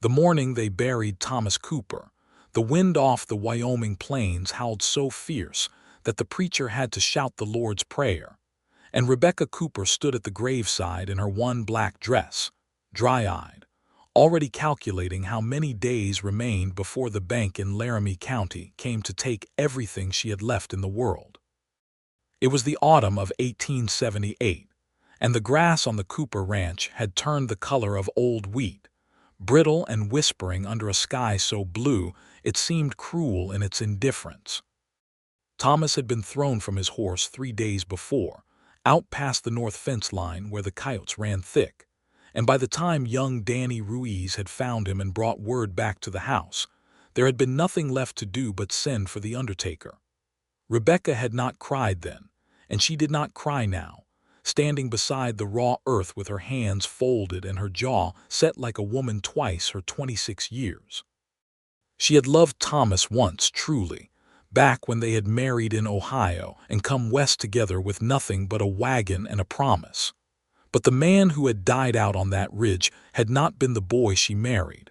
The morning they buried Thomas Cooper, the wind off the Wyoming plains howled so fierce that the preacher had to shout the Lord's Prayer, and Rebecca Cooper stood at the graveside in her one black dress, dry-eyed, already calculating how many days remained before the bank in Laramie County came to take everything she had left in the world. It was the autumn of 1878, and the grass on the Cooper ranch had turned the color of old wheat, brittle and whispering under a sky so blue it seemed cruel in its indifference. Thomas had been thrown from his horse 3 days before, out past the north fence line where the coyotes ran thick, and by the time young Danny Ruiz had found him and brought word back to the house, there had been nothing left to do but send for the undertaker. Rebecca had not cried then, and she did not cry now, standing beside the raw earth with her hands folded and her jaw set like a woman twice her 26 years. She had loved Thomas once, truly, back when they had married in Ohio and come west together with nothing but a wagon and a promise. But the man who had died out on that ridge had not been the boy she married.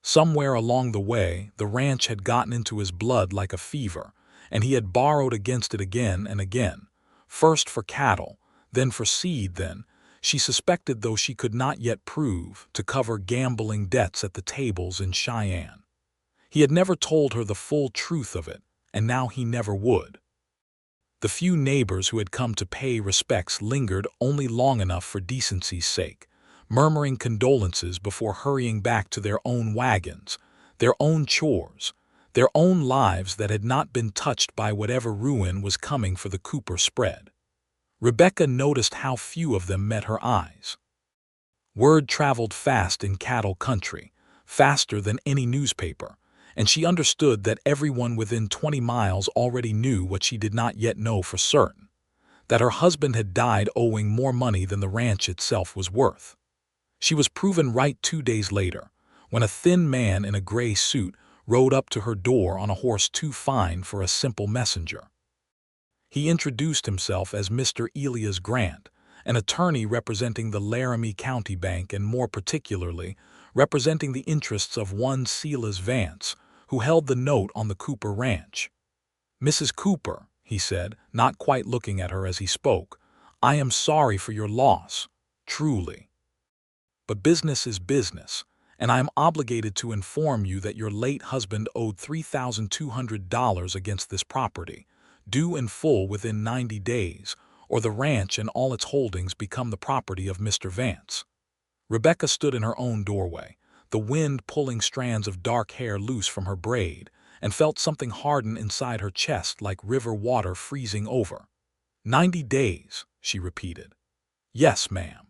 Somewhere along the way, the ranch had gotten into his blood like a fever, and he had borrowed against it again and again, first for cattle, then for seed, then, she suspected though she could not yet prove, to cover gambling debts at the tables in Cheyenne. He had never told her the full truth of it, and now he never would. The few neighbors who had come to pay respects lingered only long enough for decency's sake, murmuring condolences before hurrying back to their own wagons, their own chores, their own lives that had not been touched by whatever ruin was coming for the Cooper spread. Rebecca noticed how few of them met her eyes. Word traveled fast in cattle country, faster than any newspaper, and she understood that everyone within 20 miles already knew what she did not yet know for certain, that her husband had died owing more money than the ranch itself was worth. She was proven right 2 days later, when a thin man in a gray suit rode up to her door on a horse too fine for a simple messenger. He introduced himself as Mr. Elias Grant, an attorney representing the Laramie County Bank and more particularly representing the interests of one Silas Vance, who held the note on the Cooper ranch. "Mrs. Cooper," he said, not quite looking at her as he spoke, "I am sorry for your loss, truly. But business is business, and I am obligated to inform you that your late husband owed $3,200 against this property, due in full within 90 days, or the ranch and all its holdings become the property of Mr. Vance." Rebecca stood in her own doorway, the wind pulling strands of dark hair loose from her braid, and felt something harden inside her chest like river water freezing over. 90 days, she repeated. "Yes, ma'am."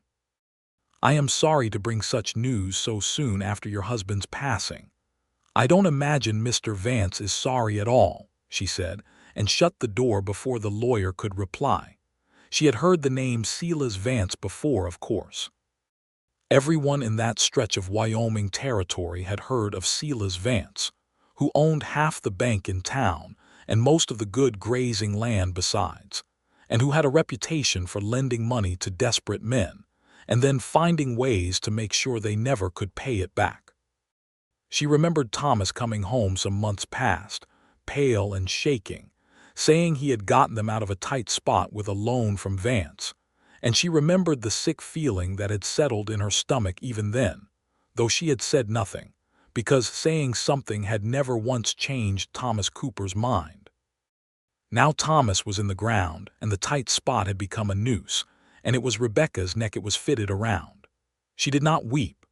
"I am sorry to bring such news so soon after your husband's passing." "I don't imagine Mr. Vance is sorry at all," she said, and shut the door before the lawyer could reply. She had heard the name Silas Vance before, of course. Everyone in that stretch of Wyoming territory had heard of Silas Vance, who owned half the bank in town and most of the good grazing land besides, and who had a reputation for lending money to desperate men, and then finding ways to make sure they never could pay it back. She remembered Thomas coming home some months past, pale and shaking, saying he had gotten them out of a tight spot with a loan from Vance, and she remembered the sick feeling that had settled in her stomach even then, though she had said nothing, because saying something had never once changed Thomas Cooper's mind. Now Thomas was in the ground, and the tight spot had become a noose, and it was Rebecca's neck it was fitted around. She did not weep.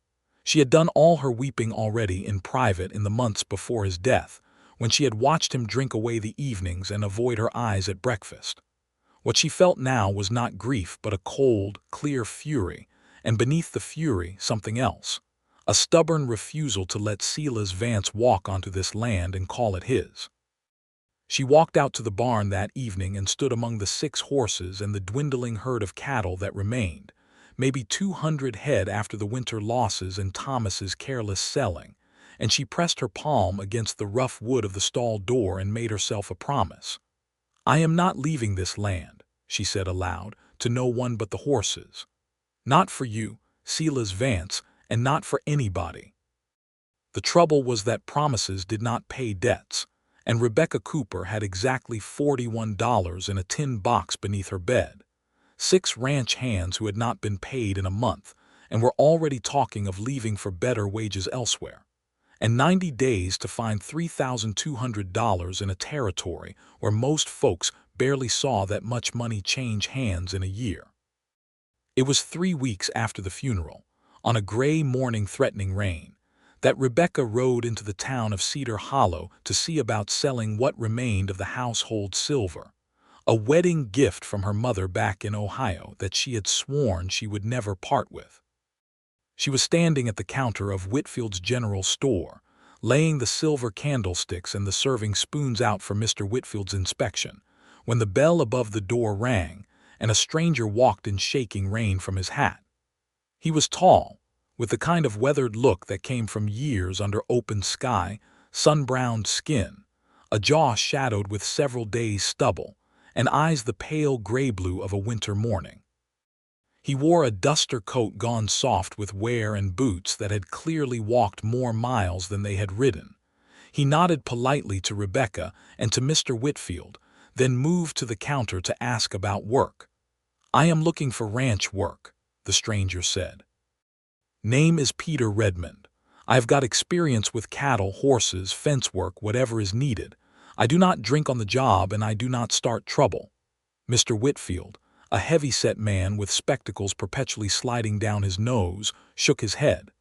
She had done all her weeping already in private in the months before his death, when she had watched him drink away the evenings and avoid her eyes at breakfast. What she felt now was not grief but a cold, clear fury, and beneath the fury something else, a stubborn refusal to let Silas Vance walk onto this land and call it his. She walked out to the barn that evening and stood among the 6 horses and the dwindling herd of cattle that remained, maybe 200 head after the winter losses and Thomas's careless selling, and she pressed her palm against the rough wood of the stall door and made herself a promise. "I am not leaving this land," she said aloud, to no one but the horses. "Not for you, Silas Vance, and not for anybody. The trouble was that promises did not pay debts, and Rebecca Cooper had exactly $41 in a tin box beneath her bed. 6 ranch hands who had not been paid in a month and were already talking of leaving for better wages elsewhere, and 90 days to find $3,200 in a territory where most folks barely saw that much money change hands in a year. It was 3 weeks after the funeral, on a gray morning threatening rain, that Rebecca rode into the town of Cedar Hollow to see about selling what remained of the household silver, a wedding gift from her mother back in Ohio that she had sworn she would never part with. She was standing at the counter of Whitfield's general store, laying the silver candlesticks and the serving spoons out for Mr. Whitfield's inspection, when the bell above the door rang, and a stranger walked in shaking rain from his hat. He was tall, with the kind of weathered look that came from years under open sky, sun-browned skin, a jaw shadowed with several days' stubble, and eyes the pale gray-blue of a winter morning. He wore a duster coat gone soft with wear and boots that had clearly walked more miles than they had ridden. He nodded politely to Rebecca and to Mr. Whitfield, then moved to the counter to ask about work. "I am looking for ranch work," the stranger said. "Name is Peter Redmond. I have got experience with cattle, horses, fence work, whatever is needed. I do not drink on the job and I do not start trouble." Mr. Whitfield, a heavy-set man with spectacles perpetually sliding down his nose, shook his head.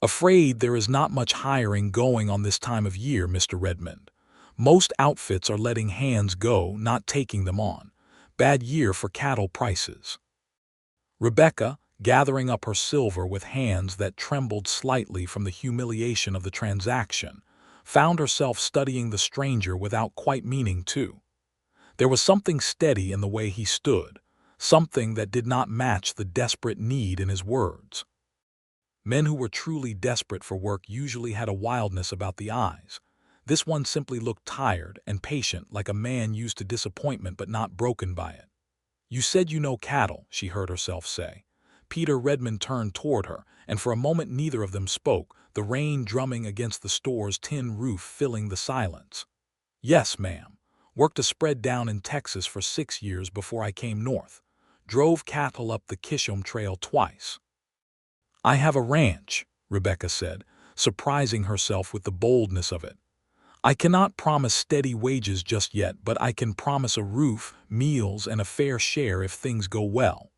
"Afraid there is not much hiring going on this time of year, Mr. Redmond. Most outfits are letting hands go, not taking them on. Bad year for cattle prices." Rebecca, gathering up her silver with hands that trembled slightly from the humiliation of the transaction, found herself studying the stranger without quite meaning to. There was something steady in the way he stood, something that did not match the desperate need in his words. Men who were truly desperate for work usually had a wildness about the eyes. This one simply looked tired and patient, like a man used to disappointment but not broken by it. "You said you know cattle," she heard herself say. Peter Redmond turned toward her, and for a moment neither of them spoke, the rain drumming against the store's tin roof filling the silence. "Yes, ma'am. Worked a spread down in Texas for 6 years before I came north. Drove cattle up the Kishom Trail twice." "I have a ranch," Rebecca said, surprising herself with the boldness of it. "I cannot promise steady wages just yet, but I can promise a roof, meals, and a fair share if things go well."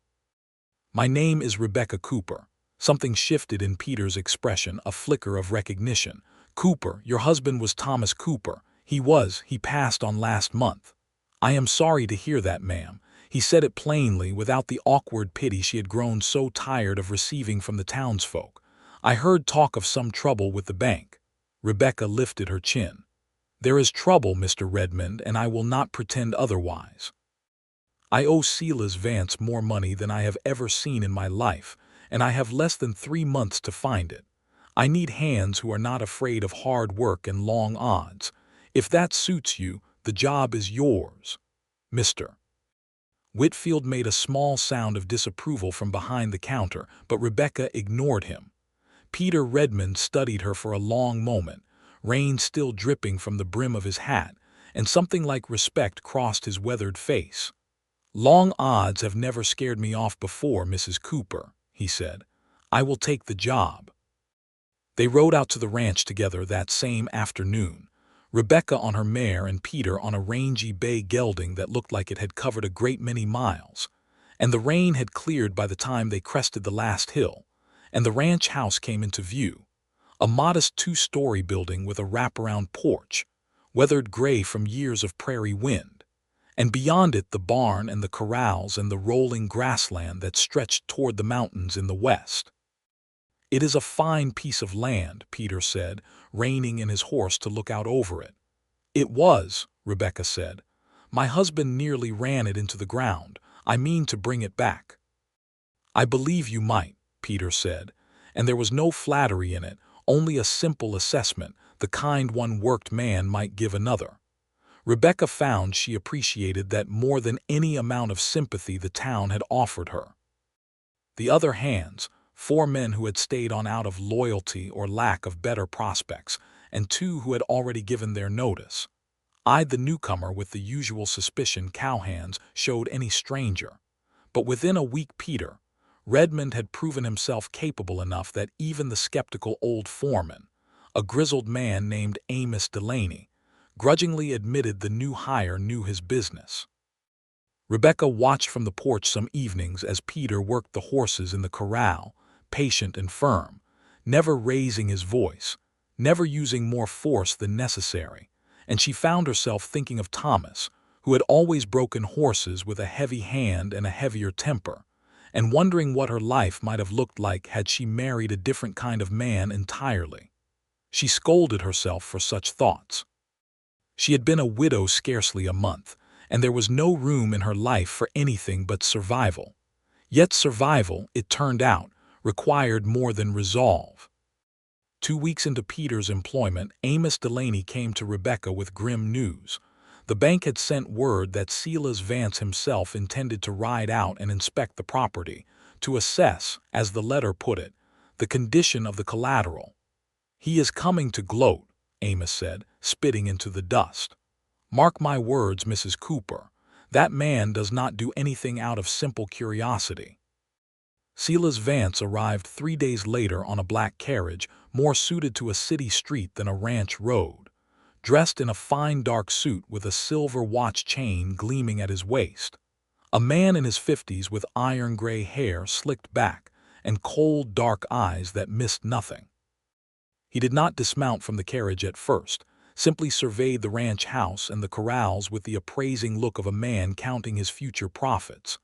"My name is Rebecca Cooper." Something shifted in Peter's expression, a flicker of recognition. "Cooper, your husband was Thomas Cooper. He passed on last month." "I am sorry to hear that, ma'am." He said it plainly, without the awkward pity she had grown so tired of receiving from the townsfolk. "I heard talk of some trouble with the bank." Rebecca lifted her chin. "There is trouble, Mr. Redmond, and I will not pretend otherwise. I owe Silas Vance more money than I have ever seen in my life, and I have less than 3 months to find it. I need hands who are not afraid of hard work and long odds. If that suits you, the job is yours, Mr. Whitfield made a small sound of disapproval from behind the counter, but Rebecca ignored him. Peter Redmond studied her for a long moment, rain still dripping from the brim of his hat, and something like respect crossed his weathered face. "Long odds have never scared me off before, Mrs. Cooper," he said. "I will take the job." They rode out to the ranch together that same afternoon, Rebecca on her mare and Peter on a rangy bay gelding that looked like it had covered a great many miles, and the rain had cleared by the time they crested the last hill, and the ranch house came into view, a modest 2-story building with a wraparound porch, weathered gray from years of prairie wind, and beyond it the barn and the corrals and the rolling grassland that stretched toward the mountains in the west. "It is a fine piece of land," Peter said, reining in his horse to look out over it. "It was," Rebecca said. "My husband nearly ran it into the ground. I mean to bring it back." "I believe you might," Peter said, and there was no flattery in it, only a simple assessment, the kind one worked man might give another. Rebecca found she appreciated that more than any amount of sympathy the town had offered her. The other hands, 4 men who had stayed on out of loyalty or lack of better prospects, and 2 who had already given their notice. Eyed the newcomer with the usual suspicion cowhands showed any stranger. But within a week Peter Redmond had proven himself capable enough that even the skeptical old foreman, a grizzled man named Amos Delaney, grudgingly admitted the new hire knew his business. Rebecca watched from the porch some evenings as Peter worked the horses in the corral, patient and firm, never raising his voice, never using more force than necessary, and she found herself thinking of Thomas, who had always broken horses with a heavy hand and a heavier temper, and wondering what her life might have looked like had she married a different kind of man entirely. She scolded herself for such thoughts. She had been a widow scarcely a month, and there was no room in her life for anything but survival. Yet survival, it turned out, required more than resolve. 2 weeks into Peter's employment, Amos Delaney came to Rebecca with grim news. The bank had sent word that Silas Vance himself intended to ride out and inspect the property, to assess, as the letter put it, the condition of the collateral. "He is coming to gloat," Amos said, spitting into the dust. "Mark my words, Mrs. Cooper, that man does not do anything out of simple curiosity." Silas Vance arrived 3 days later on a black carriage, more suited to a city street than a ranch road, dressed in a fine dark suit with a silver watch chain gleaming at his waist. A man in his 50s with iron-gray hair slicked back and cold, dark eyes that missed nothing. He did not dismount from the carriage at first, simply surveyed the ranch house and the corrals with the appraising look of a man counting his future profits.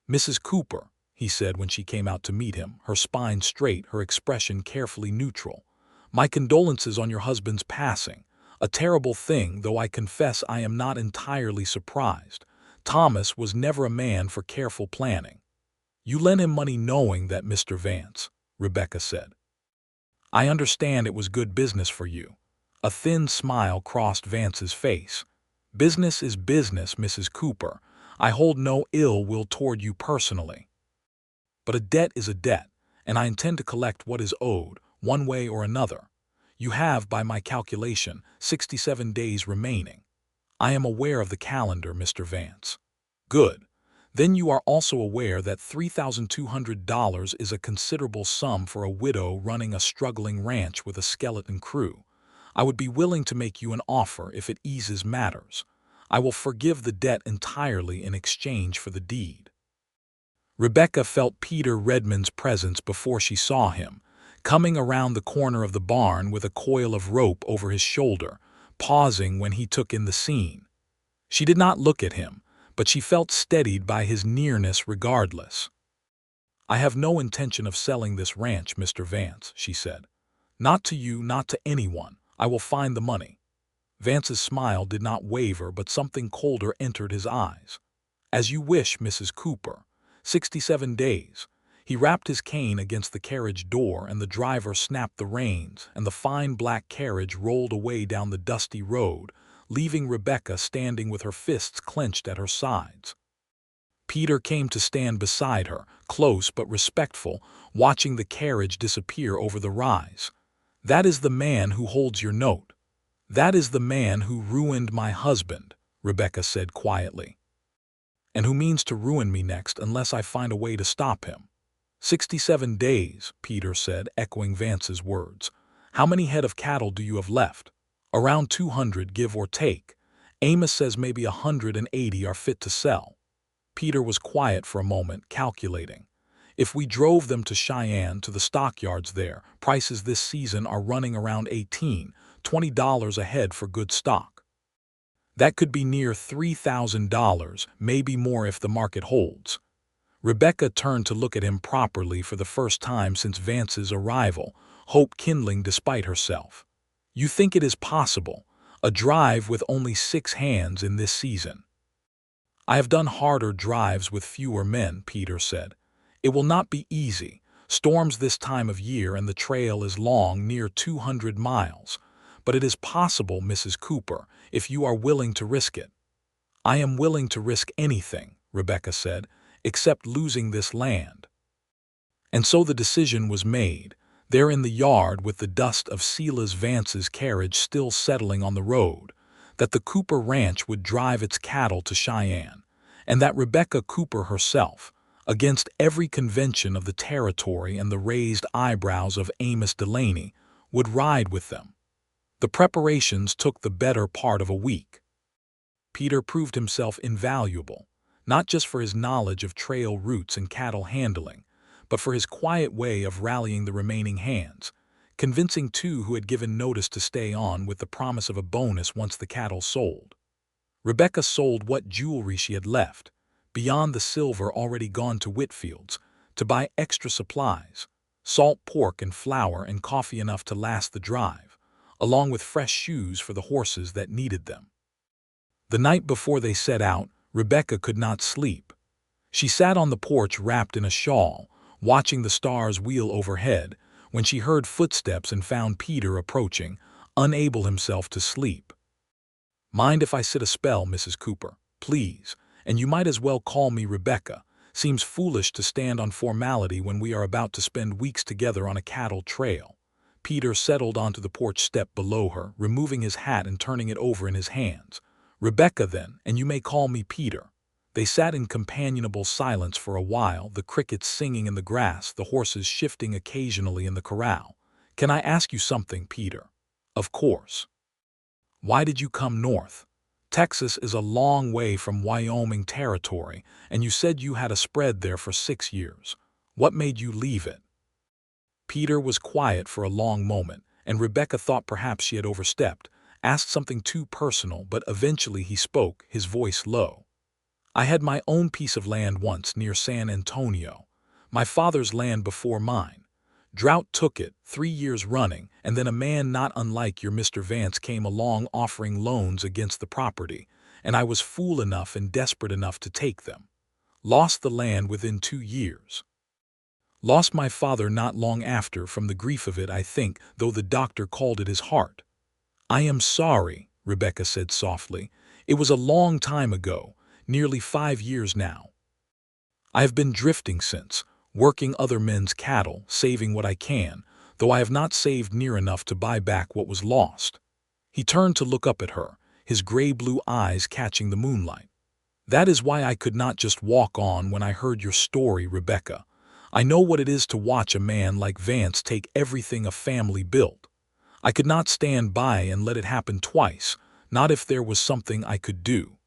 "Mrs. Cooper," he said when she came out to meet him, her spine straight, her expression carefully neutral, "my condolences on your husband's passing. A terrible thing, though I confess I am not entirely surprised. Thomas was never a man for careful planning." "You lent him money knowing that, Mr. Vance," Rebecca said. "I understand it was good business for you." A thin smile crossed Vance's face. "Business is business, Mrs. Cooper. I hold no ill will toward you personally. But a debt is a debt, and I intend to collect what is owed, one way or another. You have, by my calculation, 67 days remaining. I am aware of the calendar, Mr. Vance." "Good. Then you are also aware that $3,200 is a considerable sum for a widow running a struggling ranch with a skeleton crew. I would be willing to make you an offer if it eases matters. I will forgive the debt entirely in exchange for the deed." Rebecca felt Peter Redmond's presence before she saw him, coming around the corner of the barn with a coil of rope over his shoulder, pausing when he took in the scene. She did not look at him, but she felt steadied by his nearness regardless. "I have no intention of selling this ranch, Mr. Vance," she said. "Not to you, not to anyone. I will find the money." Vance's smile did not waver, but something colder entered his eyes. "As you wish, Mrs. Cooper. 67 days. He rapped his cane against the carriage door, and the driver snapped the reins, and the fine black carriage rolled away down the dusty road, leaving Rebecca standing with her fists clenched at her sides. Peter came to stand beside her, close but respectful, watching the carriage disappear over the rise. "That is the man who holds your note. That is the man who ruined my husband," Rebecca said quietly. "And who means to ruin me next unless I find a way to stop him." 67 days, Peter said, echoing Vance's words. "How many head of cattle do you have left?" "Around 200, give or take. Amos says maybe 180 are fit to sell." Peter was quiet for a moment, calculating. "If we drove them to Cheyenne, to the stockyards there, prices this season are running around $18–20 a head for good stock. That could be near $3,000, maybe more if the market holds." Rebecca turned to look at him properly for the first time since Vance's arrival, hope kindling despite herself. "You think it is possible, a drive with only 6 hands in this season?" "I have done harder drives with fewer men," Peter said. "It will not be easy. Storms this time of year and the trail is long, near 200 miles. But it is possible, Mrs. Cooper, if you are willing to risk it." "I am willing to risk anything," Rebecca said, "except losing this land." And so the decision was made, there in the yard with the dust of Silas Vance's carriage still settling on the road, that the Cooper Ranch would drive its cattle to Cheyenne, and that Rebecca Cooper herself, against every convention of the territory and the raised eyebrows of Amos Delaney, would ride with them. The preparations took the better part of a week. Peter proved himself invaluable, not just for his knowledge of trail routes and cattle handling, but for his quiet way of rallying the remaining hands, convincing two who had given notice to stay on with the promise of a bonus once the cattle sold. Rebecca sold what jewelry she had left, beyond the silver already gone to Whitfield's, to buy extra supplies, salt pork and flour and coffee enough to last the drive, along with fresh shoes for the horses that needed them. The night before they set out, Rebecca could not sleep. She sat on the porch wrapped in a shawl, watching the stars wheel overhead, when she heard footsteps and found Peter approaching, unable himself to sleep. "Mind if I sit a spell, Mrs. Cooper, please, and you might as well call me Rebecca. Seems foolish to stand on formality when we are about to spend weeks together on a cattle trail." Peter settled onto the porch step below her, removing his hat and turning it over in his hands. "Rebecca, then, and you may call me Peter." They sat in companionable silence for a while, the crickets singing in the grass, the horses shifting occasionally in the corral. "Can I ask you something, Peter?" "Of course." "Why did you come north? Texas is a long way from Wyoming territory, and you said you had a spread there for 6 years. What made you leave it?" Peter was quiet for a long moment, and Rebecca thought perhaps she had overstepped, asked something too personal, but eventually he spoke, his voice low. "I had my own piece of land once near San Antonio, my father's land before mine. Drought took it, 3 years running, and then a man not unlike your Mr. Vance came along offering loans against the property, and I was fool enough and desperate enough to take them. Lost the land within 2 years. Lost my father not long after from the grief of it, I think, though the doctor called it his heart." "I am sorry," Rebecca said softly. "It was a long time ago, nearly 5 years now. I have been drifting since, working other men's cattle, saving what I can, though I have not saved near enough to buy back what was lost." He turned to look up at her, his gray-blue eyes catching the moonlight. "That is why I could not just walk on when I heard your story, Rebecca. I know what it is to watch a man like Vance take everything a family built. I could not stand by and let it happen twice, not if there was something I could do."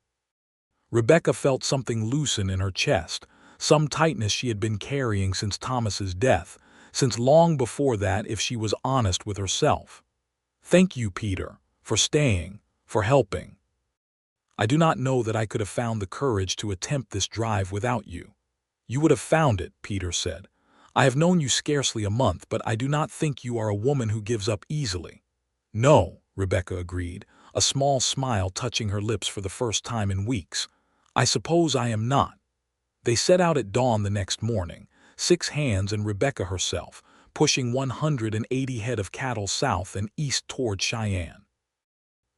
Rebecca felt something loosen in her chest, some tightness she had been carrying since Thomas's death, since long before that if she was honest with herself. "Thank you, Peter, for staying, for helping. I do not know that I could have found the courage to attempt this drive without you." "You would have found it," Peter said. "I have known you scarcely a month, but I do not think you are a woman who gives up easily." "No," Rebecca agreed, a small smile touching her lips for the first time in weeks. "I suppose I am not." They set out at dawn the next morning, 6 hands and Rebecca herself, pushing 180 head of cattle south and east toward Cheyenne.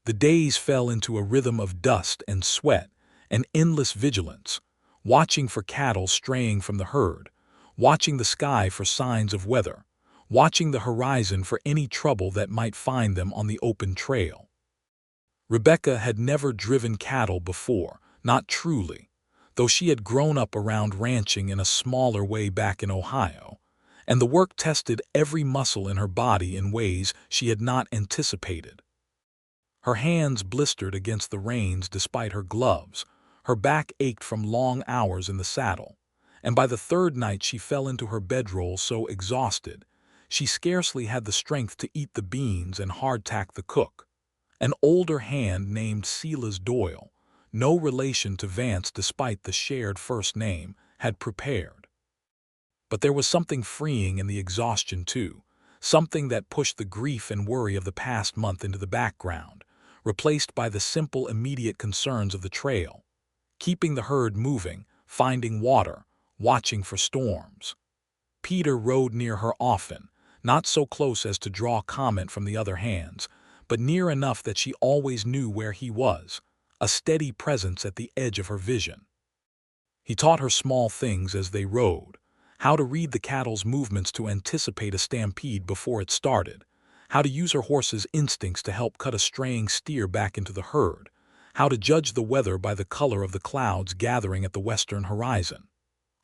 The days fell into a rhythm of dust and sweat and endless vigilance, watching for cattle straying from the herd, watching the sky for signs of weather, watching the horizon for any trouble that might find them on the open trail. Rebecca had never driven cattle before, not truly, though she had grown up around ranching in a smaller way back in Ohio, and the work tested every muscle in her body in ways she had not anticipated. Her hands blistered against the reins despite her gloves, her back ached from long hours in the saddle, and by the 3rd night she fell into her bedroll so exhausted, she scarcely had the strength to eat the beans and hardtack the cook. An older hand named Silas Doyle, no relation to Vance despite the shared first name, had prepared. But there was something freeing in the exhaustion too, something that pushed the grief and worry of the past month into the background, replaced by the simple immediate concerns of the trail. Keeping the herd moving, finding water, watching for storms. Peter rode near her often, not so close as to draw comment from the other hands, but near enough that she always knew where he was, a steady presence at the edge of her vision. He taught her small things as they rode, how to read the cattle's movements to anticipate a stampede before it started, how to use her horse's instincts to help cut a straying steer back into the herd, how to judge the weather by the color of the clouds gathering at the western horizon.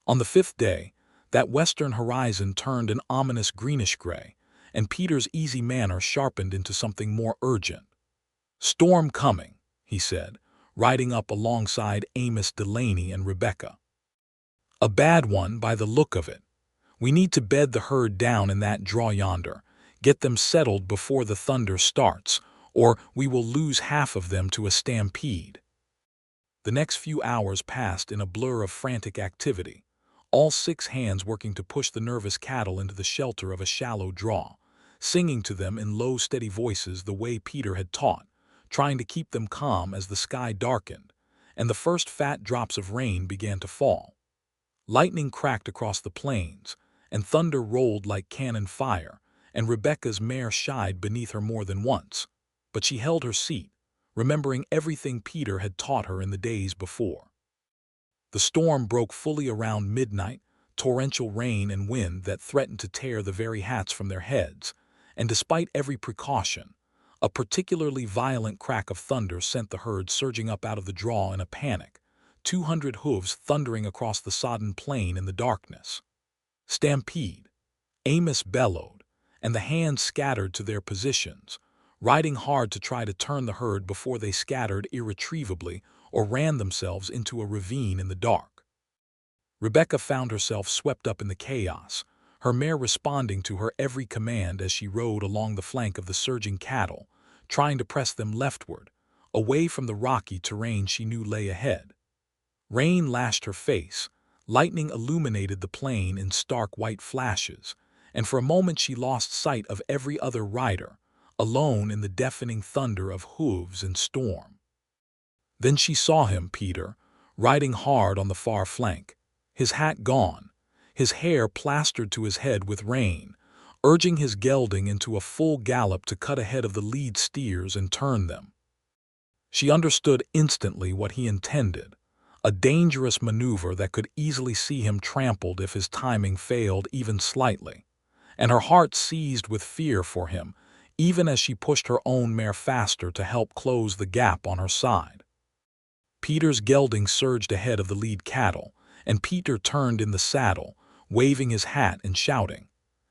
On the fifth day, that western horizon turned an ominous greenish-gray, and Peter's easy manner sharpened into something more urgent. "Storm coming," he said, riding up alongside Amos Delaney and Rebecca. "A bad one by the look of it. We need to bed the herd down in that draw yonder, get them settled before the thunder starts, or we will lose half of them to a stampede." The next few hours passed in a blur of frantic activity, all 6 hands working to push the nervous cattle into the shelter of a shallow draw, singing to them in low, steady voices the way Peter had taught, trying to keep them calm as the sky darkened, and the first fat drops of rain began to fall. Lightning cracked across the plains, and thunder rolled like cannon fire, and Rebecca's mare shied beneath her more than once, but she held her seat, remembering everything Peter had taught her in the days before. The storm broke fully around midnight, torrential rain and wind that threatened to tear the very hats from their heads, and despite every precaution, a particularly violent crack of thunder sent the herd surging up out of the draw in a panic, 200 hooves thundering across the sodden plain in the darkness. "Stampede!" Amos bellowed, and the hands scattered to their positions, riding hard to try to turn the herd before they scattered irretrievably or ran themselves into a ravine in the dark. Rebecca found herself swept up in the chaos, her mare responding to her every command as she rode along the flank of the surging cattle, trying to press them leftward, away from the rocky terrain she knew lay ahead. Rain lashed her face, lightning illuminated the plain in stark white flashes, and for a moment she lost sight of every other rider, alone in the deafening thunder of hooves and storm. Then she saw him, Peter, riding hard on the far flank, his hat gone, his hair plastered to his head with rain, urging his gelding into a full gallop to cut ahead of the lead steers and turn them. She understood instantly what he intended, a dangerous maneuver that could easily see him trampled if his timing failed even slightly, and her heart seized with fear for him, even as she pushed her own mare faster to help close the gap on her side. Peter's gelding surged ahead of the lead cattle, and Peter turned in the saddle, waving his hat and shouting.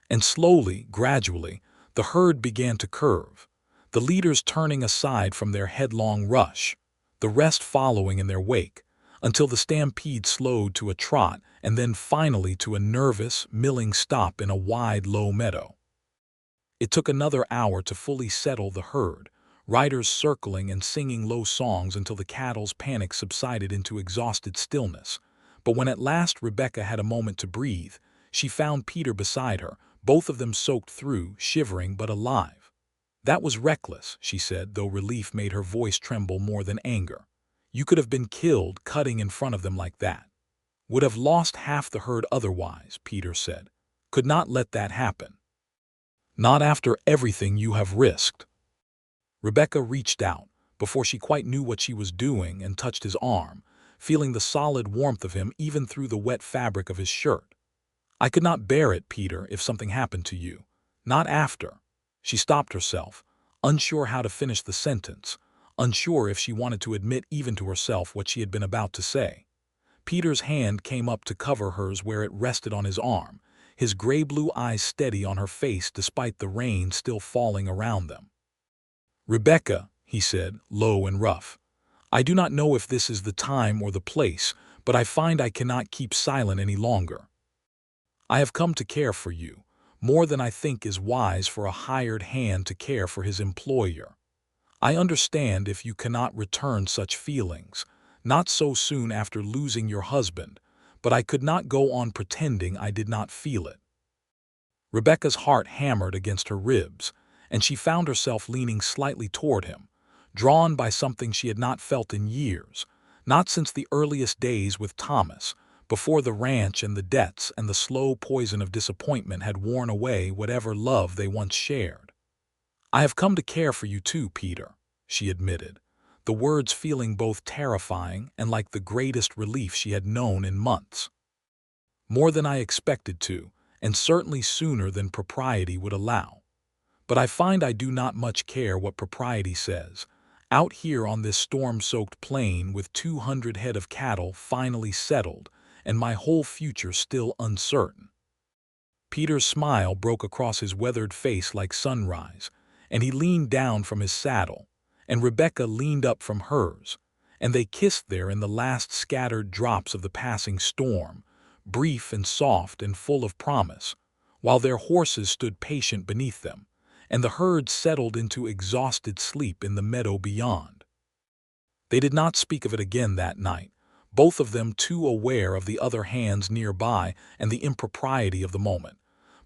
And slowly, gradually, the herd began to curve, the leaders turning aside from their headlong rush, the rest following in their wake, until the stampede slowed to a trot and then finally to a nervous, milling stop in a wide, low meadow. It took another hour to fully settle the herd, riders circling and singing low songs until the cattle's panic subsided into exhausted stillness. But when at last Rebecca had a moment to breathe, she found Peter beside her, both of them soaked through, shivering but alive. "That was reckless," she said, though relief made her voice tremble more than anger. "You could have been killed cutting in front of them like that." "Would have lost half the herd otherwise," Peter said. "Could not let that happen. Not after everything you have risked." Rebecca reached out, before she quite knew what she was doing, and touched his arm, feeling the solid warmth of him even through the wet fabric of his shirt. "I could not bear it, Peter, if something happened to you. Not after." She stopped herself, unsure how to finish the sentence, unsure if she wanted to admit even to herself what she had been about to say. Peter's hand came up to cover hers where it rested on his arm, his gray-blue eyes steady on her face despite the rain still falling around them. "Rebecca," he said, low and rough, "I do not know if this is the time or the place, but I find I cannot keep silent any longer. I have come to care for you, more than I think is wise for a hired hand to care for his employer. I understand if you cannot return such feelings, not so soon after losing your husband, but I could not go on pretending I did not feel it." Rebecca's heart hammered against her ribs, and she found herself leaning slightly toward him, drawn by something she had not felt in years, not since the earliest days with Thomas, before the ranch and the debts and the slow poison of disappointment had worn away whatever love they once shared. "I have come to care for you too, Peter," she admitted, the words feeling both terrifying and like the greatest relief she had known in months. more than I expected to, and certainly sooner than propriety would allow. But I find I do not much care what propriety says. Out here on this storm-soaked plain with 200 head of cattle finally settled, and my whole future still uncertain. Peter's smile broke across his weathered face like sunrise, and he leaned down from his saddle, and Rebecca leaned up from hers, and they kissed there in the last scattered drops of the passing storm, brief and soft and full of promise, while their horses stood patient beneath them, and the herd settled into exhausted sleep in the meadow beyond. They did not speak of it again that night, both of them too aware of the other hands nearby and the impropriety of the moment.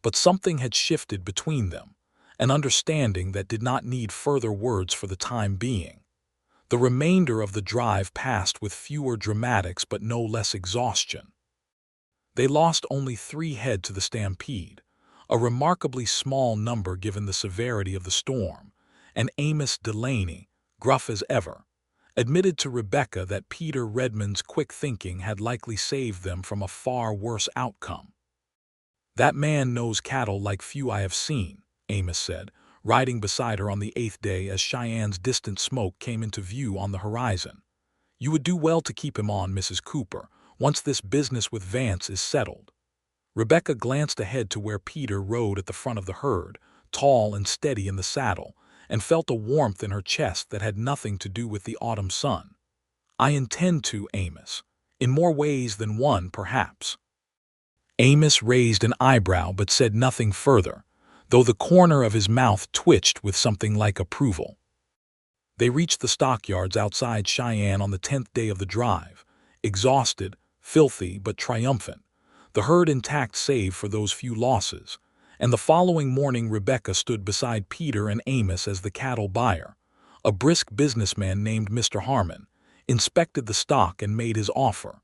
But something had shifted between them, an understanding that did not need further words for the time being. The remainder of the drive passed with fewer dramatics but no less exhaustion. They lost only 3 head to the stampede, a remarkably small number given the severity of the storm, and Amos Delaney, gruff as ever, admitted to Rebecca that Peter Redmond's quick thinking had likely saved them from a far worse outcome. "That man knows cattle like few I have seen," Amos said, riding beside her on the 8th day as Cheyenne's distant smoke came into view on the horizon. "You would do well to keep him on, Mrs. Cooper, once this business with Vance is settled." Rebecca glanced ahead to where Peter rode at the front of the herd, tall and steady in the saddle, and felt a warmth in her chest that had nothing to do with the autumn sun. "I intend to, Amos. In more ways than one, perhaps." Amos raised an eyebrow but said nothing further, though the corner of his mouth twitched with something like approval. They reached the stockyards outside Cheyenne on the 10th day of the drive, exhausted, filthy, but triumphant, the herd intact save for those few losses, and the following morning Rebecca stood beside Peter and Amos as the cattle buyer. A brisk businessman named Mr. Harmon inspected the stock and made his offer.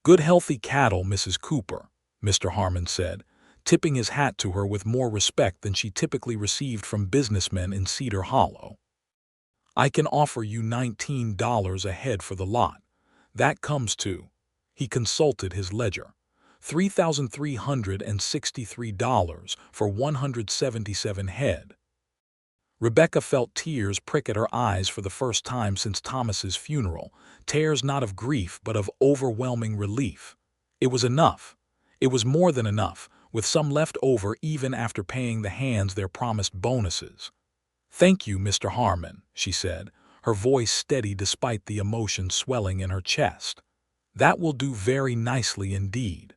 "Good healthy cattle, Mrs. Cooper," Mr. Harmon said, tipping his hat to her with more respect than she typically received from businessmen in Cedar Hollow. "I can offer you $19 a head for the lot. That comes to," he consulted his ledger, $3,363 for 177 head. Rebecca felt tears prick at her eyes for the first time since Thomas's funeral, tears not of grief but of overwhelming relief. It was enough. It was more than enough, with some left over even after paying the hands their promised bonuses. "Thank you, Mr. Harmon," she said, her voice steady despite the emotion swelling in her chest. "That will do very nicely indeed."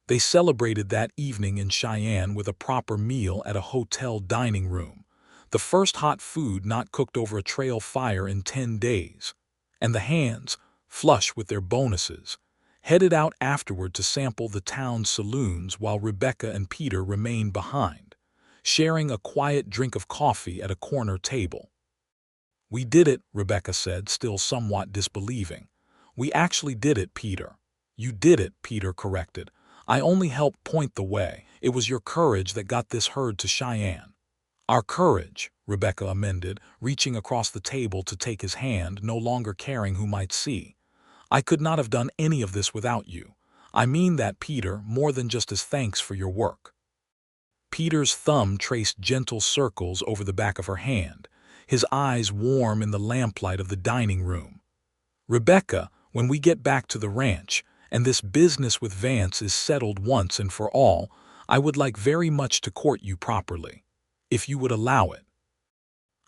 They celebrated that evening in Cheyenne with a proper meal at a hotel dining room, the first hot food not cooked over a trail fire in 10 days, and the hands, flush with their bonuses, headed out afterward to sample the town's saloons while Rebecca and Peter remained behind, sharing a quiet drink of coffee at a corner table. "We did it," Rebecca said, still somewhat disbelieving. "We actually did it, Peter." "You did it," Peter corrected. "I only helped point the way. It was your courage that got this herd to Cheyenne." "Our courage," Rebecca amended, reaching across the table to take his hand, no longer caring who might see. "I could not have done any of this without you. I mean that, Peter, more than just as thanks for your work." Peter's thumb traced gentle circles over the back of her hand, his eyes warm in the lamplight of the dining room. "Rebecca, when we get back to the ranch, and this business with Vance is settled once and for all, I would like very much to court you properly, if you would allow it.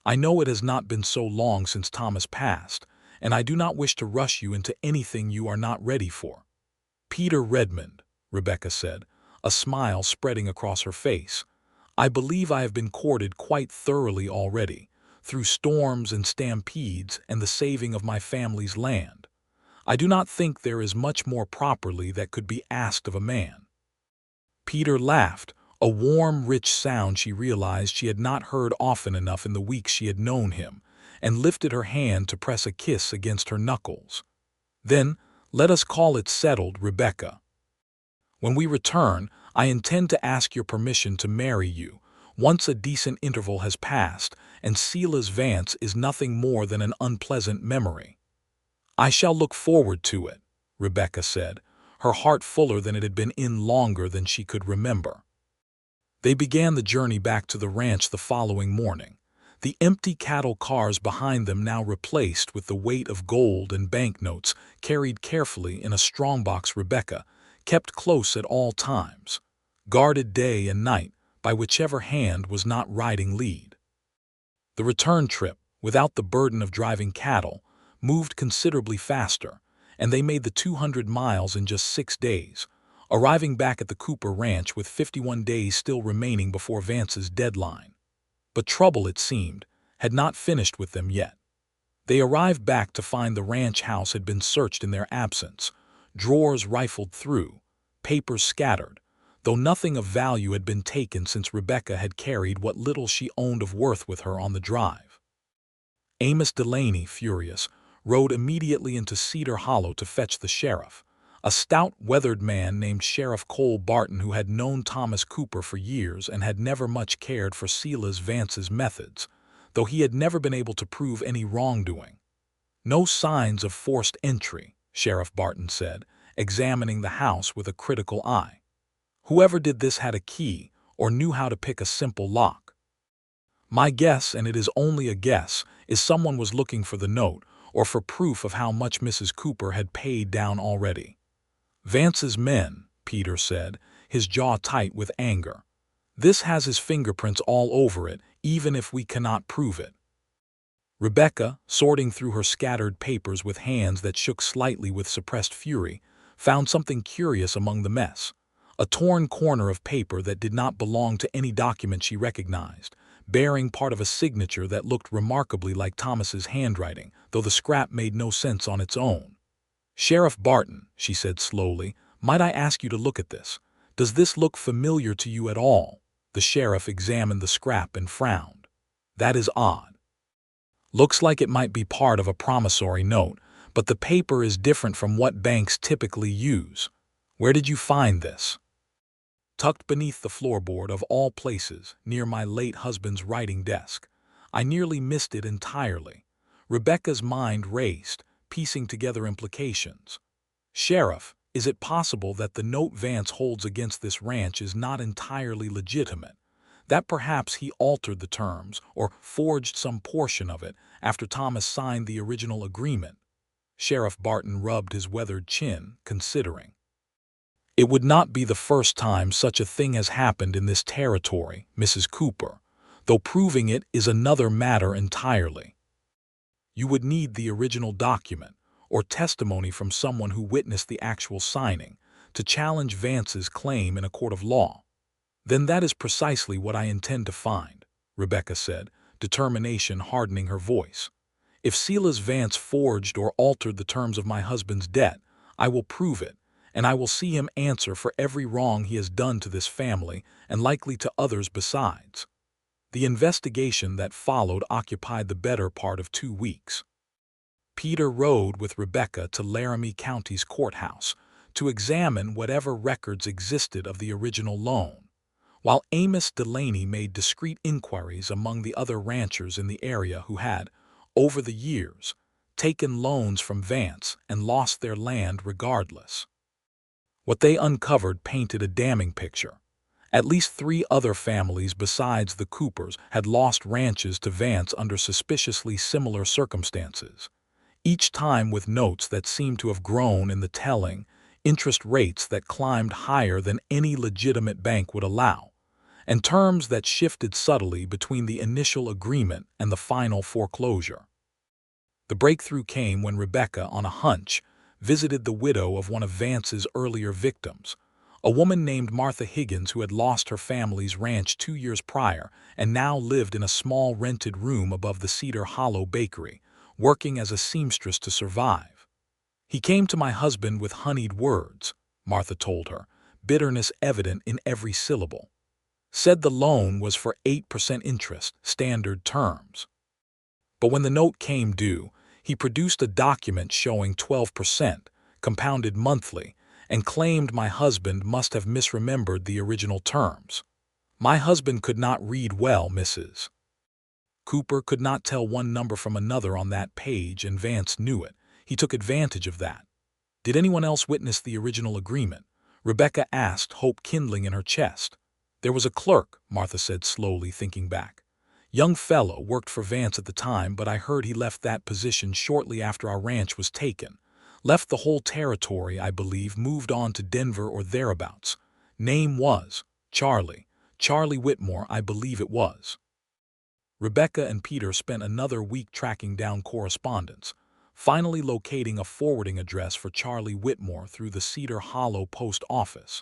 I know it has not been so long since Thomas passed, and I do not wish to rush you into anything you are not ready for." "Peter Redmond," Rebecca said, a smile spreading across her face, "I believe I have been courted quite thoroughly already, through storms and stampedes and the saving of my family's land. I do not think there is much more properly that could be asked of a man." Peter laughed, a warm, rich sound she realized she had not heard often enough in the weeks she had known him, and lifted her hand to press a kiss against her knuckles. "Then, let us call it settled, Rebecca. When we return, I intend to ask your permission to marry you, once a decent interval has passed, and Silas Vance is nothing more than an unpleasant memory." "I shall look forward to it," Rebecca said, her heart fuller than it had been in longer than she could remember. They began the journey back to the ranch the following morning, the empty cattle cars behind them now replaced with the weight of gold and banknotes carried carefully in a strongbox Rebecca kept close at all times, guarded day and night by whichever hand was not riding lead. The return trip, without the burden of driving cattle, moved considerably faster, and they made the 200 miles in just 6 days, arriving back at the Cooper Ranch with 51 days still remaining before Vance's deadline. But trouble, it seemed, had not finished with them yet. They arrived back to find the ranch house had been searched in their absence, drawers rifled through, papers scattered, though nothing of value had been taken since Rebecca had carried what little she owned of worth with her on the drive. Amos Delaney, furious, rode immediately into Cedar Hollow to fetch the sheriff, a stout, weathered man named Sheriff Cole Barton who had known Thomas Cooper for years and had never much cared for Silas Vance's methods, though he had never been able to prove any wrongdoing. "No signs of forced entry," Sheriff Barton said, examining the house with a critical eye. "Whoever did this had a key or knew how to pick a simple lock. My guess, and it is only a guess, is someone was looking for the note or for proof of how much Mrs. Cooper had paid down already." "Vance's men," Peter said, his jaw tight with anger. "This has his fingerprints all over it, even if we cannot prove it." Rebecca, sorting through her scattered papers with hands that shook slightly with suppressed fury, found something curious among the mess. A torn corner of paper that did not belong to any document she recognized, bearing part of a signature that looked remarkably like Thomas's handwriting, though the scrap made no sense on its own. "Sheriff Barton," she said slowly, "might I ask you to look at this? Does this look familiar to you at all?" The sheriff examined the scrap and frowned. "That is odd. Looks like it might be part of a promissory note, but the paper is different from what banks typically use. Where did you find this?" "Tucked beneath the floorboard of all places, near my late husband's writing desk. I nearly missed it entirely." Rebecca's mind raced, piecing together implications. "Sheriff, is it possible that the note Vance holds against this ranch is not entirely legitimate? That perhaps he altered the terms or forged some portion of it after Thomas signed the original agreement?" Sheriff Barton rubbed his weathered chin, considering. "It would not be the first time such a thing has happened in this territory, Mrs. Cooper, though proving it is another matter entirely. You would need the original document, or testimony from someone who witnessed the actual signing, to challenge Vance's claim in a court of law." "Then that is precisely what I intend to find," Rebecca said, determination hardening her voice. "If Silas Vance forged or altered the terms of my husband's debt, I will prove it, and I will see him answer for every wrong he has done to this family and likely to others besides." The investigation that followed occupied the better part of 2 weeks. Peter rode with Rebecca to Laramie County's courthouse to examine whatever records existed of the original loan, while Amos Delaney made discreet inquiries among the other ranchers in the area who had, over the years, taken loans from Vance and lost their land regardless. What they uncovered painted a damning picture. At least 3 other families besides the Coopers had lost ranches to Vance under suspiciously similar circumstances, each time with notes that seemed to have grown in the telling, interest rates that climbed higher than any legitimate bank would allow, and terms that shifted subtly between the initial agreement and the final foreclosure. The breakthrough came when Rebecca, on a hunch, visited the widow of one of Vance's earlier victims, a woman named Martha Higgins who had lost her family's ranch 2 years prior and now lived in a small rented room above the Cedar Hollow bakery, working as a seamstress to survive. "He came to my husband with honeyed words," Martha told her, bitterness evident in every syllable. "Said the loan was for 8% interest, standard terms. But when the note came due, he produced a document showing 12%, compounded monthly, and claimed my husband must have misremembered the original terms. My husband could not read well, Mrs. Cooper could not tell one number from another on that page, and Vance knew it. He took advantage of that. "Did anyone else witness the original agreement?" Rebecca asked, hope kindling in her chest. "There was a clerk," Martha said slowly, thinking back. "Young fellow, worked for Vance at the time, but I heard he left that position shortly after our ranch was taken. Left the whole territory, I believe, moved on to Denver or thereabouts. Name was Charlie Whitmore, I believe it was." Rebecca and Peter spent another week tracking down correspondence, finally locating a forwarding address for Charlie Whitmore through the Cedar Hollow post office.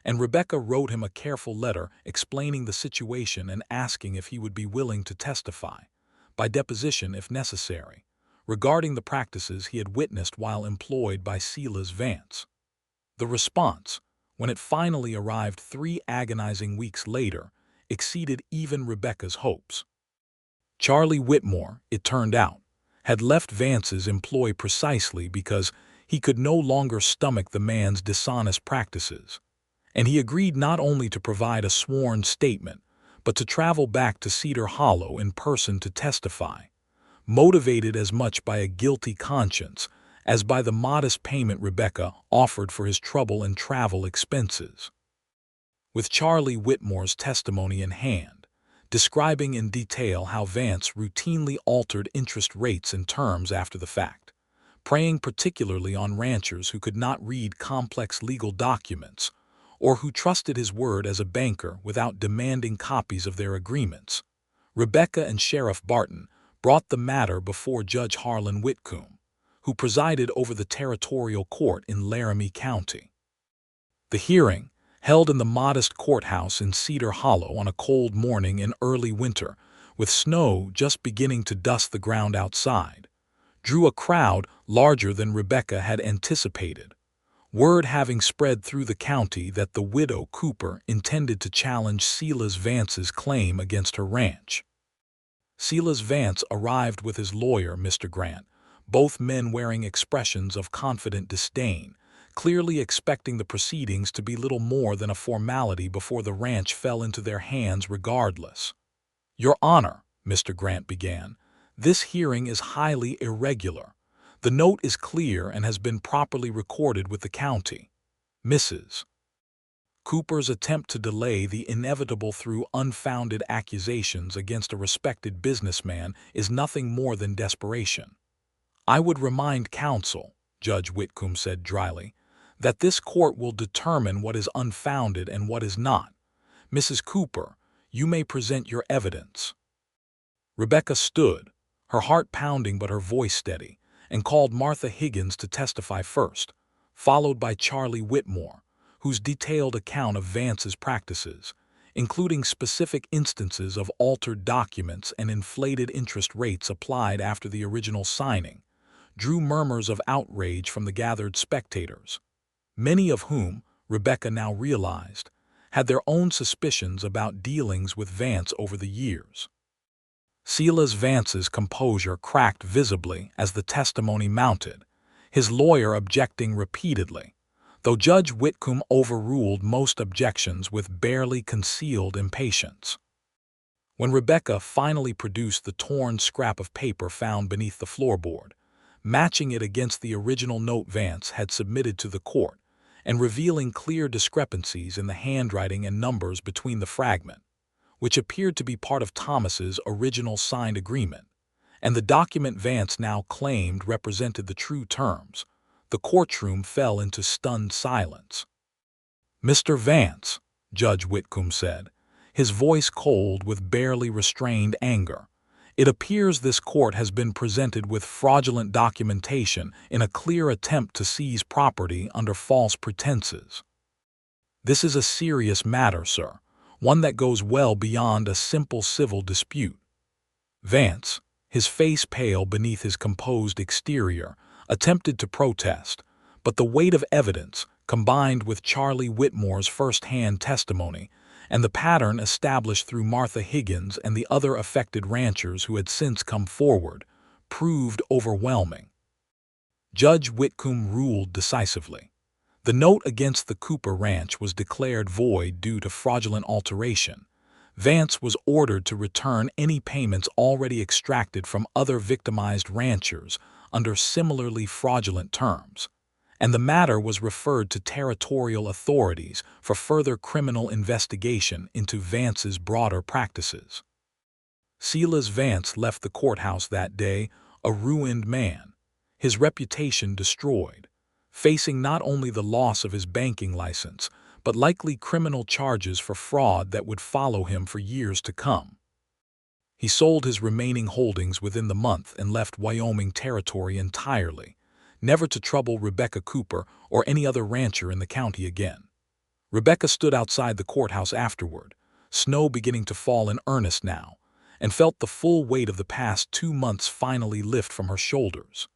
And Rebecca wrote him a careful letter explaining the situation and asking if he would be willing to testify, by deposition if necessary, regarding the practices he had witnessed while employed by Silas Vance. The response, when it finally arrived 3 agonizing weeks later, exceeded even Rebecca's hopes. Charlie Whitmore, it turned out, had left Vance's employ precisely because he could no longer stomach the man's dishonest practices, and he agreed not only to provide a sworn statement, but to travel back to Cedar Hollow in person to testify, motivated as much by a guilty conscience as by the modest payment Rebecca offered for his trouble and travel expenses. With Charlie Whitmore's testimony in hand, describing in detail how Vance routinely altered interest rates and terms after the fact, preying particularly on ranchers who could not read complex legal documents or who trusted his word as a banker without demanding copies of their agreements, Rebecca and Sheriff Barton brought the matter before Judge Harlan Whitcomb, who presided over the territorial court in Laramie County. The hearing, held in the modest courthouse in Cedar Hollow on a cold morning in early winter, with snow just beginning to dust the ground outside, drew a crowd larger than Rebecca had anticipated, word having spread through the county that the widow Cooper intended to challenge Silas Vance's claim against her ranch. Silas Vance arrived with his lawyer, Mr. Grant, both men wearing expressions of confident disdain, clearly expecting the proceedings to be little more than a formality before the ranch fell into their hands regardless. "Your Honor," Mr. Grant began, "this hearing is highly irregular. The note is clear and has been properly recorded with the county. Mrs. Cooper's attempt to delay the inevitable through unfounded accusations against a respected businessman is nothing more than desperation. I would remind counsel," Judge Whitcomb said dryly, "that this court will determine what is unfounded and what is not. Mrs. Cooper, you may present your evidence." Rebecca stood, her heart pounding but her voice steady, and called Martha Higgins to testify first, followed by Charlie Whitmore, whose detailed account of Vance's practices, including specific instances of altered documents and inflated interest rates applied after the original signing, drew murmurs of outrage from the gathered spectators, many of whom, Rebecca now realized, had their own suspicions about dealings with Vance over the years. Silas Vance's composure cracked visibly as the testimony mounted, his lawyer objecting repeatedly, though Judge Whitcomb overruled most objections with barely concealed impatience. When Rebecca finally produced the torn scrap of paper found beneath the floorboard, matching it against the original note Vance had submitted to the court, and revealing clear discrepancies in the handwriting and numbers between the fragment, which appeared to be part of Thomas's original signed agreement, and the document Vance now claimed represented the true terms, the courtroom fell into stunned silence. "Mr. Vance," Judge Whitcomb said, his voice cold with barely restrained anger, "it appears this court has been presented with fraudulent documentation in a clear attempt to seize property under false pretenses. This is a serious matter, sir, one that goes well beyond a simple civil dispute." Vance, his face pale beneath his composed exterior, attempted to protest, but the weight of evidence, combined with Charlie Whitmore's first-hand testimony and the pattern established through Martha Higgins and the other affected ranchers who had since come forward, proved overwhelming. Judge Whitcomb ruled decisively. The note against the Cooper Ranch was declared void due to fraudulent alteration. Vance was ordered to return any payments already extracted from other victimized ranchers under similarly fraudulent terms, and the matter was referred to territorial authorities for further criminal investigation into Vance's broader practices. Silas Vance left the courthouse that day a ruined man, his reputation destroyed, facing not only the loss of his banking license, but likely criminal charges for fraud that would follow him for years to come. He sold his remaining holdings within the month and left Wyoming Territory entirely, never to trouble Rebecca Cooper or any other rancher in the county again. Rebecca stood outside the courthouse afterward, snow beginning to fall in earnest now, and felt the full weight of the past 2 months finally lift from her shoulders.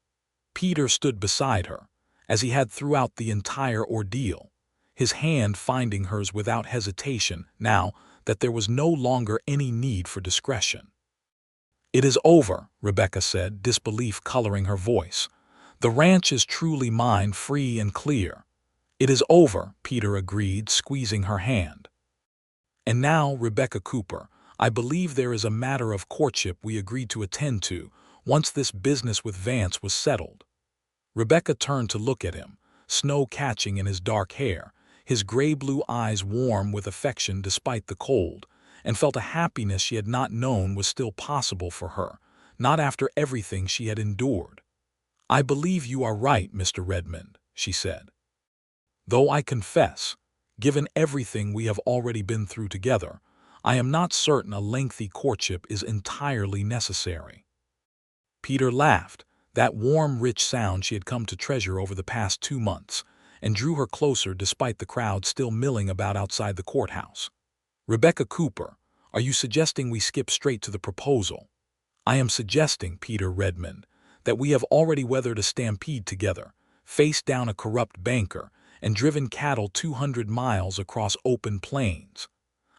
Peter stood beside her, as he had throughout the entire ordeal, his hand finding hers without hesitation now that there was no longer any need for discretion. "It is over," Rebecca said, disbelief coloring her voice. "The ranch is truly mine, free and clear." "It is over," Peter agreed, squeezing her hand. "And now, Rebecca Cooper, I believe there is a matter of courtship we agreed to attend to once this business with Vance was settled." Rebecca turned to look at him, snow catching in his dark hair, his gray-blue eyes warm with affection despite the cold, and felt a happiness she had not known was still possible for her, not after everything she had endured. "I believe you are right, Mr. Redmond," she said. "Though I confess, given everything we have already been through together, I am not certain a lengthy courtship is entirely necessary." Peter laughed, that warm, rich sound she had come to treasure over the past 2 months, and drew her closer despite the crowd still milling about outside the courthouse. "Rebecca Cooper, are you suggesting we skip straight to the proposal?" "I am suggesting, Peter Redmond, that we have already weathered a stampede together, faced down a corrupt banker, and driven cattle 200 miles across open plains.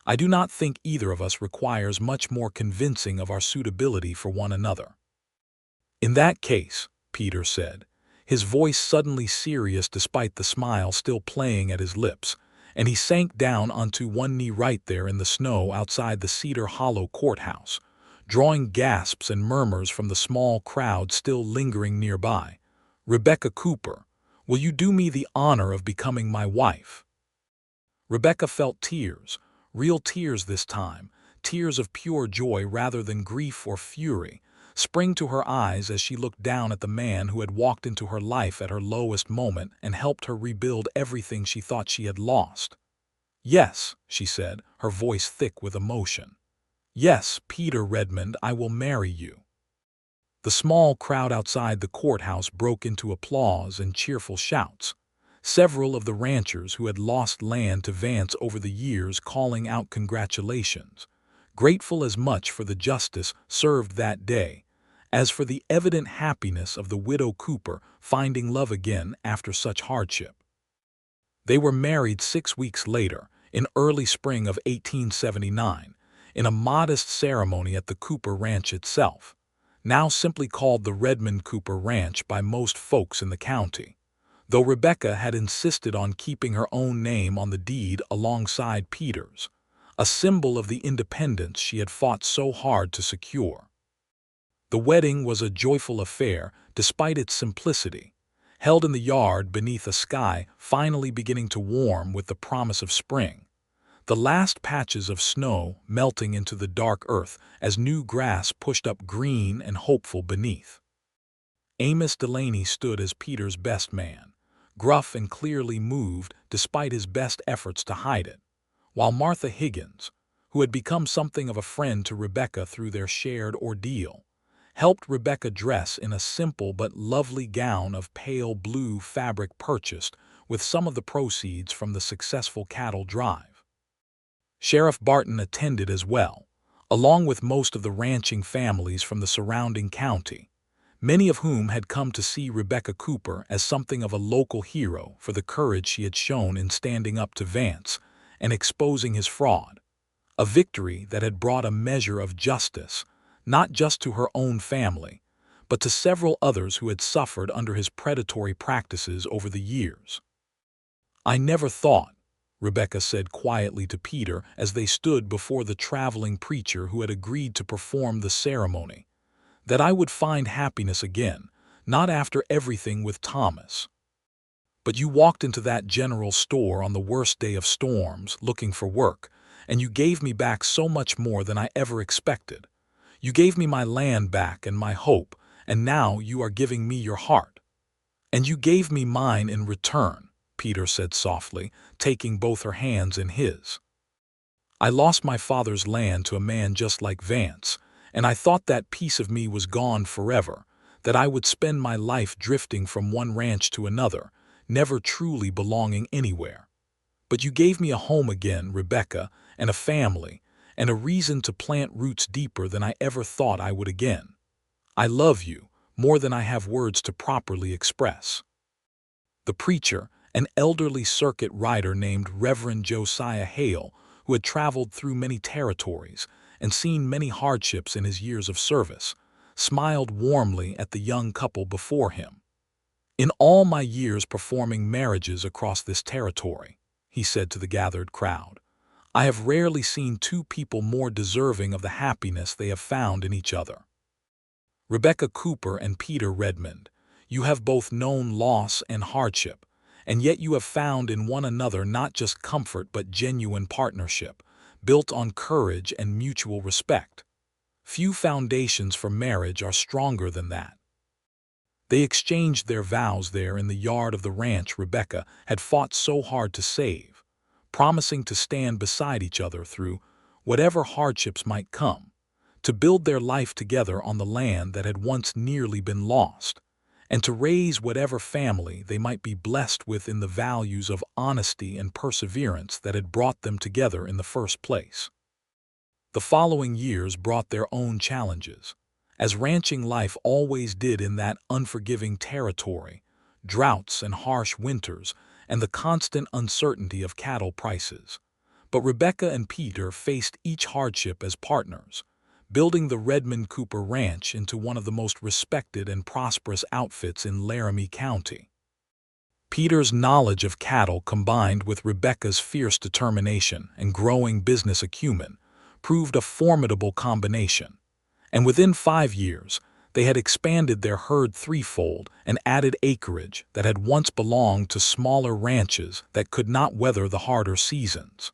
I do not think either of us requires much more convincing of our suitability for one another." "In that case," Peter said, his voice suddenly serious despite the smile still playing at his lips, and he sank down onto one knee right there in the snow outside the Cedar Hollow courthouse, drawing gasps and murmurs from the small crowd still lingering nearby. "Rebecca Cooper, will you do me the honor of becoming my wife?" Rebecca felt tears, real tears this time, tears of pure joy rather than grief or fury, spring to her eyes as she looked down at the man who had walked into her life at her lowest moment and helped her rebuild everything she thought she had lost. "Yes," she said, her voice thick with emotion. "Yes, Peter Redmond, I will marry you." The small crowd outside the courthouse broke into applause and cheerful shouts, several of the ranchers who had lost land to Vance over the years calling out congratulations, grateful as much for the justice served that day as for the evident happiness of the widow Cooper finding love again after such hardship. They were married 6 weeks later, in early spring of 1879, in a modest ceremony at the Cooper Ranch itself, now simply called the Redmond Cooper Ranch by most folks in the county, though Rebecca had insisted on keeping her own name on the deed alongside Peter's, a symbol of the independence she had fought so hard to secure. The wedding was a joyful affair despite its simplicity, held in the yard beneath a sky finally beginning to warm with the promise of spring, the last patches of snow melting into the dark earth as new grass pushed up green and hopeful beneath. Amos Delaney stood as Peter's best man, gruff and clearly moved despite his best efforts to hide it, while Martha Higgins, who had become something of a friend to Rebecca through their shared ordeal, helped Rebecca dress in a simple but lovely gown of pale blue fabric purchased with some of the proceeds from the successful cattle drive. Sheriff Barton attended as well, along with most of the ranching families from the surrounding county, many of whom had come to see Rebecca Cooper as something of a local hero for the courage she had shown in standing up to Vance and exposing his fraud, a victory that had brought a measure of justice, not just to her own family, but to several others who had suffered under his predatory practices over the years. "I never thought," Rebecca said quietly to Peter as they stood before the traveling preacher who had agreed to perform the ceremony, "that I would find happiness again, not after everything with Thomas. But you walked into that general store on the worst day of storms, looking for work, and you gave me back so much more than I ever expected. You gave me my land back and my hope, and now you are giving me your heart. And you gave me mine in return, Peter said softly, taking both her hands in his. I lost my father's land to a man just like Vance, and I thought that piece of me was gone forever, that I would spend my life drifting from one ranch to another, never truly belonging anywhere. But you gave me a home again, Rebecca, and a family, and a reason to plant roots deeper than I ever thought I would again. I love you, more than I have words to properly express. The preacher, an elderly circuit rider named Reverend Josiah Hale, who had traveled through many territories and seen many hardships in his years of service, smiled warmly at the young couple before him. In all my years performing marriages across this territory, he said to the gathered crowd, I have rarely seen two people more deserving of the happiness they have found in each other. Rebecca Cooper and Peter Redmond, you have both known loss and hardship, and yet you have found in one another not just comfort but genuine partnership, built on courage and mutual respect. Few foundations for marriage are stronger than that. They exchanged their vows there in the yard of the ranch Rebecca had fought so hard to save, promising to stand beside each other through whatever hardships might come, to build their life together on the land that had once nearly been lost, and to raise whatever family they might be blessed with in the values of honesty and perseverance that had brought them together in the first place. The following years brought their own challenges, as ranching life always did in that unforgiving territory, droughts and harsh winters, and the constant uncertainty of cattle prices. But Rebecca and Peter faced each hardship as partners, building the Redmond Cooper Ranch into one of the most respected and prosperous outfits in Laramie County. Peter's knowledge of cattle combined with Rebecca's fierce determination and growing business acumen proved a formidable combination, and within 5 years, they had expanded their herd threefold and added acreage that had once belonged to smaller ranches that could not weather the harder seasons.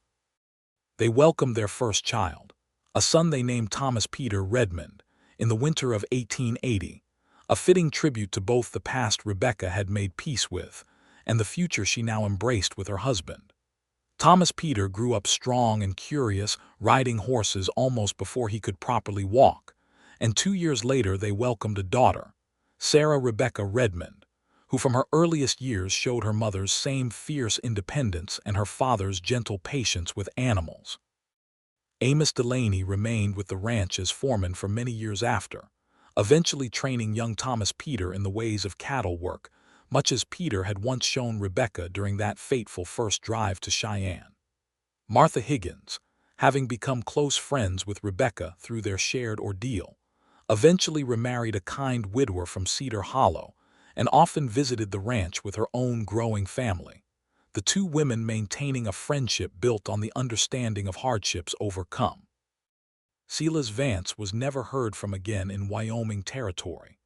They welcomed their first child, a son they named Thomas Peter Redmond, in the winter of 1880, a fitting tribute to both the past Rebecca had made peace with and the future she now embraced with her husband. Thomas Peter grew up strong and curious, riding horses almost before he could properly walk, and 2 years later they welcomed a daughter, Sarah Rebecca Redmond, who from her earliest years showed her mother's same fierce independence and her father's gentle patience with animals. Amos Delaney remained with the ranch as foreman for many years after, eventually training young Thomas Peter in the ways of cattle work, much as Peter had once shown Rebecca during that fateful first drive to Cheyenne. Martha Higgins, having become close friends with Rebecca through their shared ordeal, eventually remarried a kind widower from Cedar Hollow and often visited the ranch with her own growing family, the two women maintaining a friendship built on the understanding of hardships overcome. Silas Vance was never heard from again in Wyoming territory,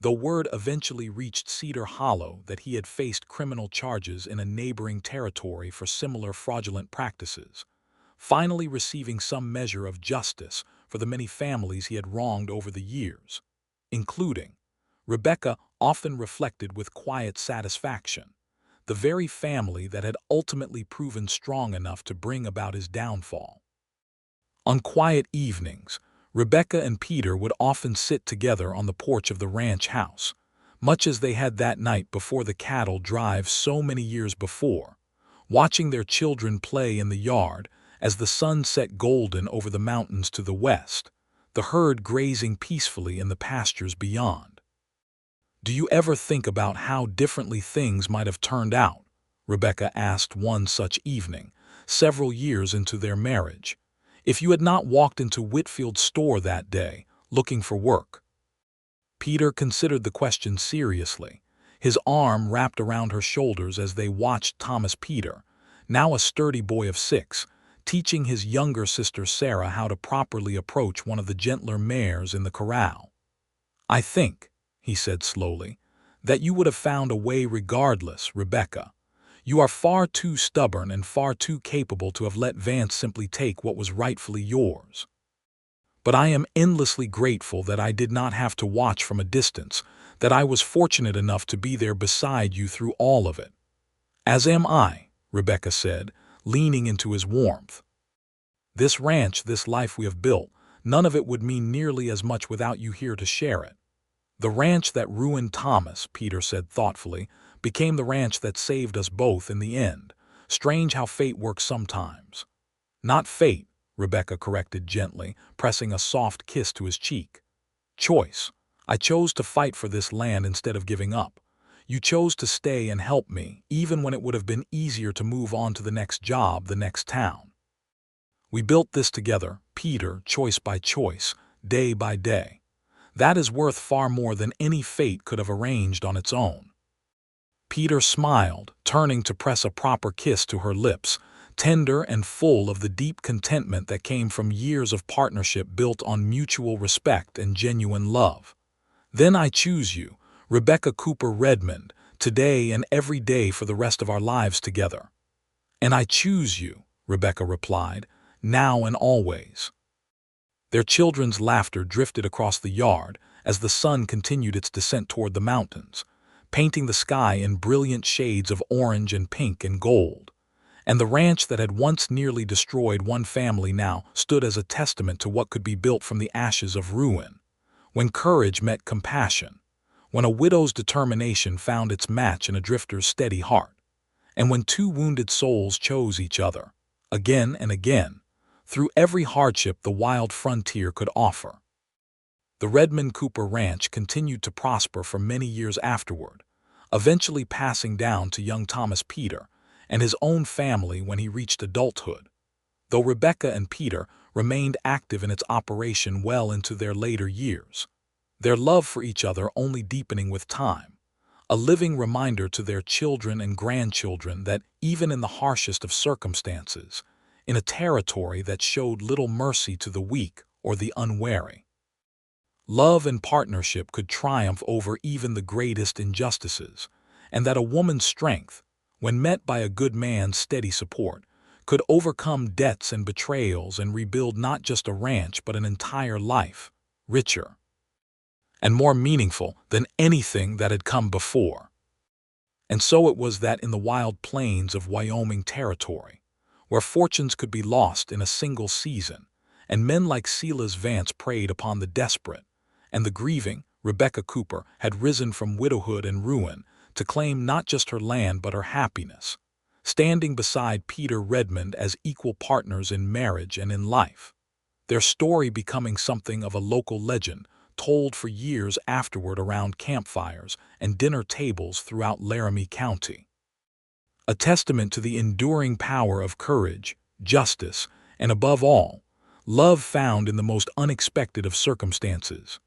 though word eventually reached Cedar Hollow that he had faced criminal charges in a neighboring territory for similar fraudulent practices, finally receiving some measure of justice for the many families he had wronged over the years, including, Rebecca often reflected with quiet satisfaction, the very family that had ultimately proven strong enough to bring about his downfall. On quiet evenings, Rebecca and Peter would often sit together on the porch of the ranch house, much as they had that night before the cattle drive so many years before, watching their children play in the yard as the sun set golden over the mountains to the west, the herd grazing peacefully in the pastures beyond. "Do you ever think about how differently things might have turned out?" Rebecca asked one such evening, several years into their marriage, "if you had not walked into Whitfield's store that day, looking for work?" Peter considered the question seriously, his arm wrapped around her shoulders as they watched Thomas Peter, now a sturdy boy of 6, teaching his younger sister Sarah how to properly approach one of the gentler mares in the corral. "I think," he said slowly, "that you would have found a way regardless, Rebecca, You are far too stubborn and far too capable to have let Vance simply take what was rightfully yours. But I am endlessly grateful that I did not have to watch from a distance, that I was fortunate enough to be there beside you through all of it. As am I, Rebecca said, leaning into his warmth. This ranch, this life we have built, none of it would mean nearly as much without you here to share it. The ranch that ruined Thomas, Peter said thoughtfully, became the ranch that saved us both in the end. Strange how fate works sometimes. Not fate, Rebecca corrected gently, pressing a soft kiss to his cheek. Choice. I chose to fight for this land instead of giving up. You chose to stay and help me, even when it would have been easier to move on to the next job, the next town. We built this together, Peter, choice by choice, day by day. That is worth far more than any fate could have arranged on its own. Peter smiled, turning to press a proper kiss to her lips, tender and full of the deep contentment that came from years of partnership built on mutual respect and genuine love. Then I choose you, Rebecca Cooper Redmond, today and every day for the rest of our lives together. And I choose you, Rebecca replied, now and always. Their children's laughter drifted across the yard as the sun continued its descent toward the mountains, painting the sky in brilliant shades of orange and pink and gold. And the ranch that had once nearly destroyed one family now stood as a testament to what could be built from the ashes of ruin. When courage met compassion, when a widow's determination found its match in a drifter's steady heart, and when two wounded souls chose each other, again and again, through every hardship the wild frontier could offer. The Redmond Cooper Ranch continued to prosper for many years afterward, eventually passing down to young Thomas Peter and his own family when he reached adulthood, though Rebecca and Peter remained active in its operation well into their later years, their love for each other only deepening with time, a living reminder to their children and grandchildren that even in the harshest of circumstances, in a territory that showed little mercy to the weak or the unwary, love and partnership could triumph over even the greatest injustices, and that a woman's strength, when met by a good man's steady support, could overcome debts and betrayals and rebuild not just a ranch but an entire life, richer and more meaningful than anything that had come before. And so it was that in the wild plains of Wyoming territory, where fortunes could be lost in a single season, and men like Silas Vance preyed upon the desperate, and the grieving, Rebecca Cooper had risen from widowhood and ruin to claim not just her land but her happiness, standing beside Peter Redmond as equal partners in marriage and in life, their story becoming something of a local legend told for years afterward around campfires and dinner tables throughout Laramie County. A testament to the enduring power of courage, justice, and above all, love found in the most unexpected of circumstances.